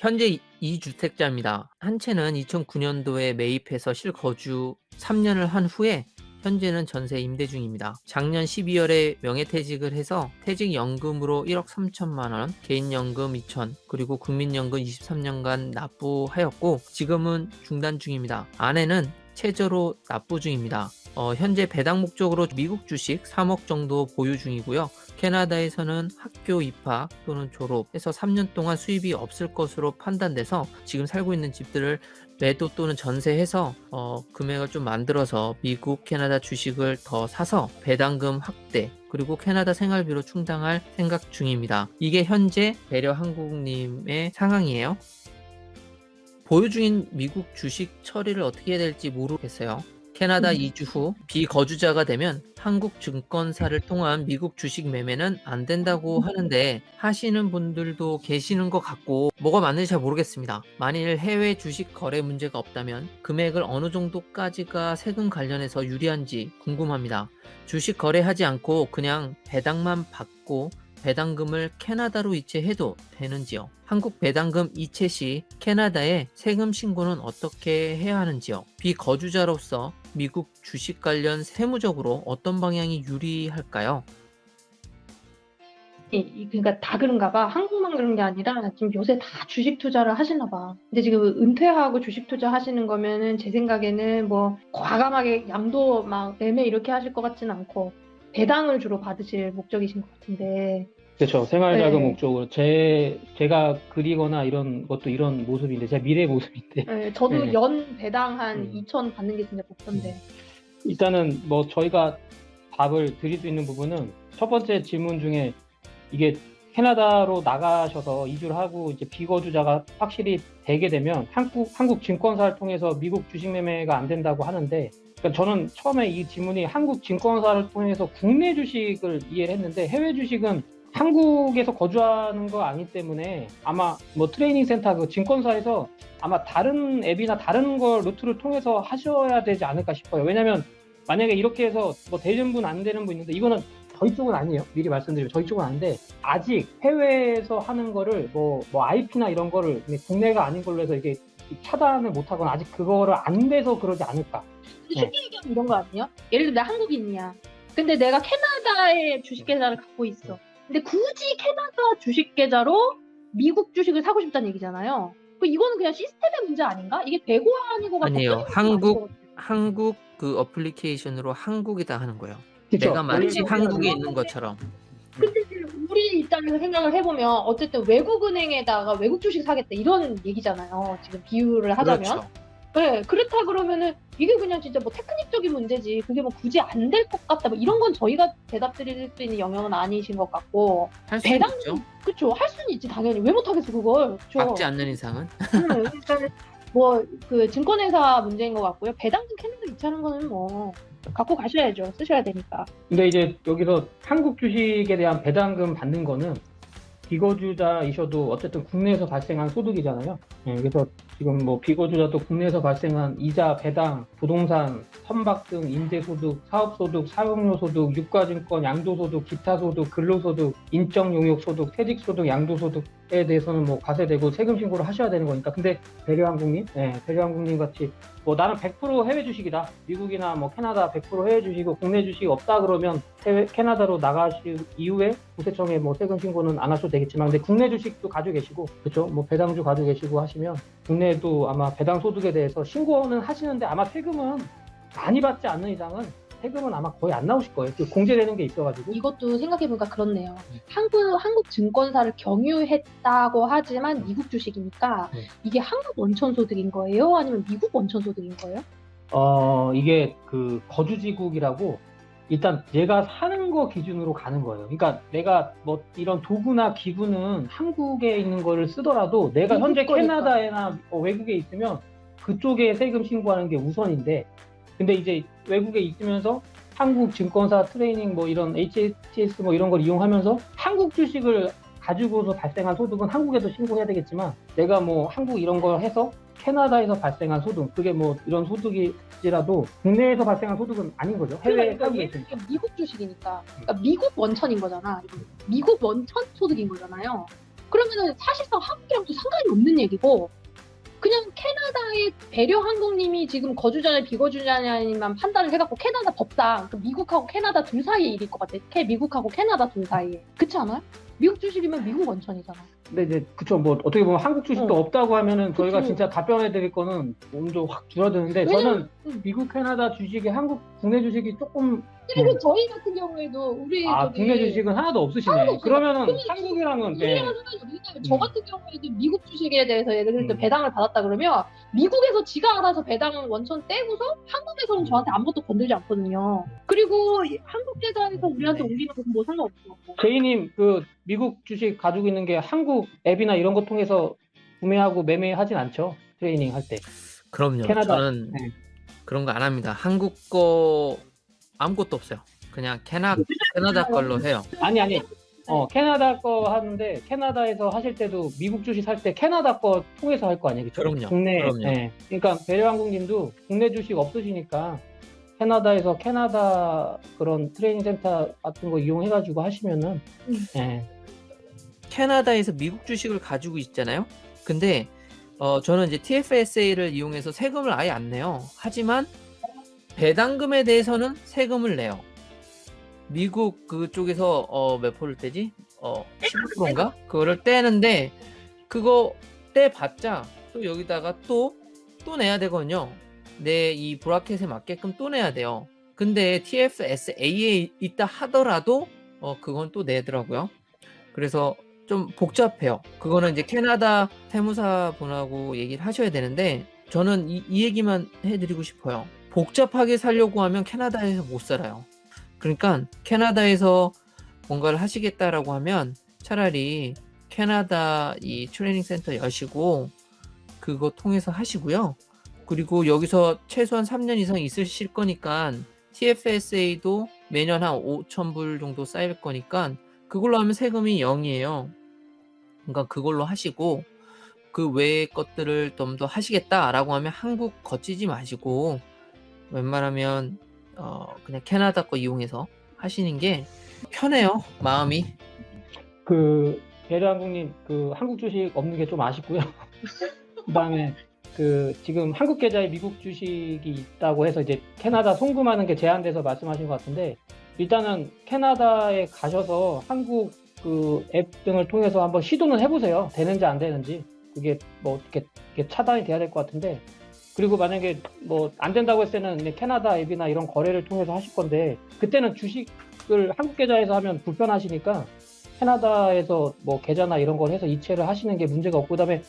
현재 2주택자입니다. 한 채는 2009년도에 매입해서 실거주 3년을 한 후에 현재는 전세 임대 중입니다. 작년 12월에 명예퇴직을 해서 퇴직연금으로 1억 3천만 원, 개인연금 2천, 그리고 국민연금 23년간 납부하였고 지금은 중단 중입니다. 아내는 최저로 납부 중입니다. 현재 배당 목적으로 미국 주식 3억 정도 보유 중이고요. 캐나다에서는 학교 입학 또는 졸업해서 3년 동안 수입이 없을 것으로 판단돼서 지금 살고 있는 집들을 매도 또는 전세해서 금액을 좀 만들어서 미국, 캐나다 주식을 더 사서 배당금 확대 그리고 캐나다 생활비로 충당할 생각 중입니다. 이게 현재 배려 한국님의 상황이에요. 보유 중인 미국 주식 처리를 어떻게 해야 될지 모르겠어요. 캐나다 이주 후 비거주자가 되면 한국 증권사를 통한 미국 주식 매매는 안 된다고 하는데 하시는 분들도 계시는 것 같고 뭐가 맞는지 잘 모르겠습니다. 만일 해외 주식 거래 문제가 없다면 금액을 어느 정도까지가 세금 관련해서 유리한지 궁금합니다. 주식 거래하지 않고 그냥 배당만 받고 배당금을 캐나다로 이체해도 되는지요? 한국 배당금 이체 시 캐나다에 세금 신고는 어떻게 해야 하는지요? 비거주자로서 미국 주식 관련 세무적으로 어떤 방향이 유리할까요? 그러니까 다 그런가 봐. 한국만 그런 게 아니라 지금 요새 다 주식 투자를 하시나 봐. 근데 지금 은퇴하고 주식 투자 하시는 거면은 제 생각에는 뭐 과감하게 양도 막 매매 이렇게 하실 것 같지는 않고 배당을 주로 받으실 목적이신 것 같은데. 그렇죠. 생활자금 네. 목적으로 제가 그리거나 이런 것도 이런 모습인데 제 미래 모습인데 네, 저도 네. 연 배당 한 2천 받는 게 진짜 목표인데. 일단은 뭐 저희가 답을 드릴 수 있는 부분은 첫 번째 질문 중에 이게 캐나다로 나가셔서 이주를 하고 이제 비거주자가 확실히 되게 되면 한국 증권사를 통해서 미국 주식 매매가 안 된다고 하는데, 그러니까 저는 처음에 이 질문이 한국 증권사를 통해서 국내 주식을 이해를 했는데 해외 주식은 한국에서 거주하는 거 아니기 때문에 아마 뭐 트레이닝 센터 그 증권사에서 아마 다른 앱이나 다른 걸 루트를 통해서 하셔야 되지 않을까 싶어요. 왜냐면 만약에 이렇게 해서 뭐 되는 분 안 되는 분 있는데 이거는 저희 쪽은 아니에요. 미리 말씀드리면 저희 쪽은 아닌데 아직 해외에서 하는 거를 뭐 IP나 이런 거를 국내가 아닌 걸로 해서 이게 차단을 못 하거나 아직 그거를 안 돼서 그러지 않을까. 쉽게 얘기하면 이런 거 아니에요? 예를 들어 나 한국인이야. 근데 내가 캐나다의 주식 계좌를 갖고 있어. 근데 굳이 캐나다 주식 계좌로 미국 주식을 사고 싶다는 얘기잖아요. 이거는 그냥 시스템의 문제 아닌가? 이게 배고아니고가 아니에요. 법적인 한국 그 어플리케이션으로 한국이다 하는 거예요. 그쵸? 내가 마치 원래 한국에 있는 것처럼. 근데 우리 입장에서 생각을 해보면 어쨌든 외국은행에다가 외국 주식 사겠다 이런 얘기잖아요. 지금 비유를 하자면. 그렇죠. 네, 그렇다 그러면은 이게 그냥 진짜 뭐 테크닉적인 문제지 그게 뭐 굳이 안 될 것 같다 뭐 이런 건 저희가 대답 드릴 수 있는 영역은 아니신 것 같고. 할 수 배당 있죠. 그쵸, 할 수는 있지 당연히. 왜 못하겠어 그걸. 그쵸. 막지 않는 이상은. 그러니까 뭐 그 증권회사 문제인 것 같고요. 배당금 캐나다 이체하는 거는 뭐 갖고 가셔야죠. 쓰셔야 되니까. 근데 이제 여기서 한국 주식에 대한 배당금 받는 거는 비거주자이셔도 어쨌든 국내에서 발생한 소득이잖아요. 그래서 지금 뭐 비거주자도 국내에서 발생한 이자, 배당, 부동산, 선박 등 임대소득, 사업소득, 사용료소득, 유가증권, 양도소득, 기타소득, 근로소득, 인적용역소득, 퇴직소득, 양도소득에 대해서는 뭐 과세되고 세금 신고를 하셔야 되는 거니까. 근데 배려한국님 같이 뭐 나는 100% 해외 주식이다. 미국이나 뭐 캐나다 100% 해외 주식이고 국내 주식이 없다 그러면 캐나다로 나가실 이후에 국세청에 뭐 세금 신고는 안 하셔도 되겠지만, 근데 국내 주식도 가지고 계시고, 그렇죠? 뭐 배당주 가지고 계시고 하시면 국내에도 아마 배당 소득에 대해서 신고는 하시는데 아마 세금은 많이 받지 않는 이상은 세금은 아마 거의 안 나오실 거예요. 공제되는 게 있어가지고. 이것도 생각해보니까 그렇네요. 한국 증권사를 경유했다고 하지만 미국 주식이니까 이게 한국 원천 소득인 거예요? 아니면 미국 원천 소득인 거예요? 이게 그 거주지국이라고 일단 내가 사는 거 기준으로 가는 거예요. 그러니까 내가 뭐 이런 도구나 기구는 한국에 있는 거를 쓰더라도 내가 현재 캐나다에나 외국에 있으면 그쪽에 세금 신고하는 게 우선인데, 근데 이제 외국에 있으면서 한국 증권사 트레이닝 뭐 이런 HTS 뭐 이런 걸 이용하면서 한국 주식을 가지고서 발생한 소득은 한국에도 신고해야 되겠지만, 내가 뭐 한국 이런 걸 해서 캐나다에서 발생한 소득, 그게 뭐 이런 소득이라도 국내에서 발생한 소득은 아닌 거죠. 해외에 살고 있으니까. 미국 주식이니까. 그러니까 미국 원천인 거잖아. 미국 원천 소득인 거잖아요. 그러면은 사실상 한국이랑도 상관이 없는 얘기고 그냥 캐나다의 배려 항공님이 지금 거주자냐 비거주자냐만 판단을 해갖고 캐나다 법상 그 미국하고 캐나다 둘 사이의 일일 것 같아. 미국하고 캐나다 둘 사이에. 그렇지 않아요? 미국 주식이면 미국 원천이잖아. 근데 이제 그쵸, 뭐 어떻게 보면 한국 주식도 없다고 하면은 저희가 그치. 진짜 답변해 드릴 거는 몸도 확 줄어드는데, 왜냐면- 저는 미국, 캐나다 주식이 한국 국내 주식이 조금 그리고 저희 같은 경우에도 우리 국내 주식은 하나도 없으시네. 하나도 없어요. 그러면은 그러면 한국이랑은 우리랑 상관이 없는데 저 같은 경우에도 미국 주식에 대해서 예를 들어 배당을 받았다 그러면 미국에서 지가 알아서 배당 원천 떼고서 한국에서는 저한테 아무것도 건들지 않거든요. 그리고 한국 계좌에서 우리한테 옮기는 건 뭐 상관없어. 제이님 그 미국 주식 가지고 있는 게 한국 앱이나 이런 거 통해서 구매하고 매매하진 않죠? 트레이닝 할 때. 그럼요. 캐나다. 저는 네. 그런 거 안 합니다. 한국 거 아무것도 없어요. 그냥 캐나다 걸로 해요. 아니 캐나다 거 하는데, 캐나다에서 하실 때도 미국 주식 살 때 캐나다 거 통해서 할 거 아니에요? 그쵸? 그럼요. 국내. 그럼요. 예. 그러니까 배려한국님도 국내 주식 없으시니까 캐나다에서 캐나다 그런 트레이닝 센터 같은 거 이용해가지고 하시면은 예. 캐나다에서 미국 주식을 가지고 있잖아요. 근데 저는 이제 TFSA를 이용해서 세금을 아예 안 내요. 하지만 배당금에 대해서는 세금을 내요. 미국 그쪽에서 몇 프로를 떼지? 15%인가? 그거를 떼는데 그거 떼봤자 또 여기다가 또 내야 되거든요. 내 이 브라켓에 맞게끔 또 내야 돼요. 근데 TFSA에 있다 하더라도 그건 또 내더라고요. 그래서 좀 복잡해요. 그거는 이제 캐나다 세무사 분하고 얘기를 하셔야 되는데 저는 이 얘기만 해드리고 싶어요. 복잡하게 살려고 하면 캐나다에서 못 살아요. 그러니까 캐나다에서 뭔가를 하시겠다라고 하면 차라리 캐나다 이 트레이닝 센터 여시고 그거 통해서 하시고요. 그리고 여기서 최소한 3년 이상 있으실 거니까 TFSA도 매년 한 5,000불 정도 쌓일 거니까 그걸로 하면 세금이 0이에요. 그러니까 그걸로 하시고 그 외의 것들을 좀 더 하시겠다라고 하면 한국 거치지 마시고 웬만하면 그냥 캐나다 거 이용해서 하시는 게 편해요. 마음이. 그 배려한국님 그 한국 주식 없는 게 좀 아쉽고요. 그다음에 그 지금 한국 계좌에 미국 주식이 있다고 해서 이제 캐나다 송금하는 게 제한돼서 말씀하신 것 같은데, 일단은 캐나다에 가셔서 한국 그 앱 등을 통해서 한번 시도는 해보세요. 되는지 안 되는지. 그게 뭐 어떻게 차단이 돼야 될 것 같은데, 그리고 만약에 뭐 안 된다고 했을 때는 이제 캐나다 앱이나 이런 거래를 통해서 하실 건데, 그때는 주식을 한국 계좌에서 하면 불편하시니까 캐나다에서 뭐 계좌나 이런 걸 해서 이체를 하시는 게 문제가 없고, 그다음에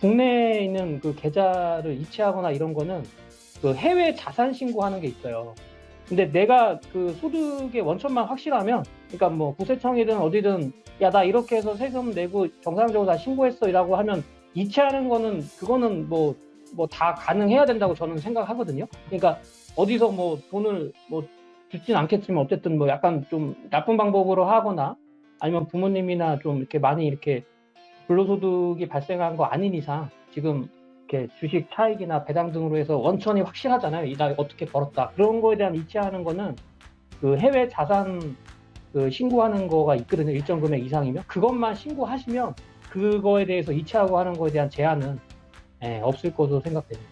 국내에 있는 그 계좌를 이체하거나 이런 거는 그 해외 자산 신고하는 게 있어요. 근데 내가 그 소득의 원천만 확실하면, 그러니까 뭐 국세청이든 어디든 야 나 이렇게 해서 세금 내고 정상적으로 다 신고했어라고 하면 이체하는 거는 그거는 뭐 다 가능해야 된다고 저는 생각하거든요. 그러니까 어디서 뭐 돈을 뭐 듣진 않겠지만 어쨌든 뭐 약간 좀 나쁜 방법으로 하거나 아니면 부모님이나 좀 이렇게 많이 이렇게 불로소득이 발생한 거 아닌 이상 지금 이렇게 주식 차익이나 배당 등으로 해서 원천이 확실하잖아요. 이 나 어떻게 벌었다. 그런 거에 대한 이체하는 거는 그 해외 자산 그 신고하는 거가 있거든요. 일정 금액 이상이면 그것만 신고하시면 그거에 대해서 이체하고 하는 거에 대한 제한은 없을 것으로 생각됩니다.